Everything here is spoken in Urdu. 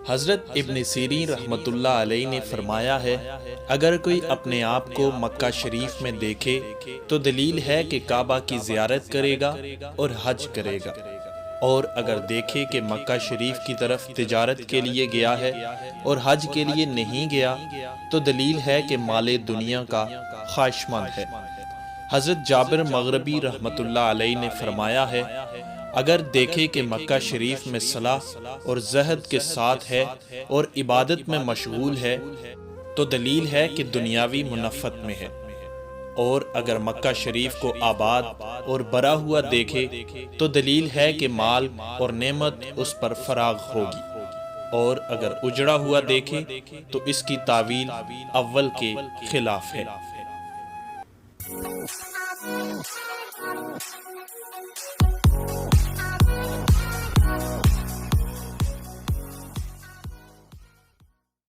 حضرت ابن سیرین رحمۃ اللہ علیہ نے فرمایا ہے، اگر کوئی اپنے آپ کو مکہ شریف میں دیکھے تو دلیل ہے کہ کعبہ کی زیارت کرے گا اور حج کرے گا، اور اگر دیکھے کہ مکہ شریف کی طرف تجارت کے لیے گیا ہے اور حج کے لیے نہیں گیا تو دلیل ہے کہ مال دنیا کا خواہشمند ہے۔ حضرت جابر مغربی رحمۃ اللہ علیہ نے فرمایا ہے، اگر دیکھے کہ مکہ شریف میں صلاح اور زہد کے ساتھ ہے اور عبادت میں مشغول ہے تو دلیل ہے کہ دنیاوی منفت میں ہے، اور اگر مکہ شریف کو آباد اور بھرا ہوا دیکھے تو دلیل ہے کہ مال اور نعمت اس پر فراغ ہوگی، اور اگر اجڑا ہوا دیکھے تو اس کی تعویل اول کے خلاف ہے۔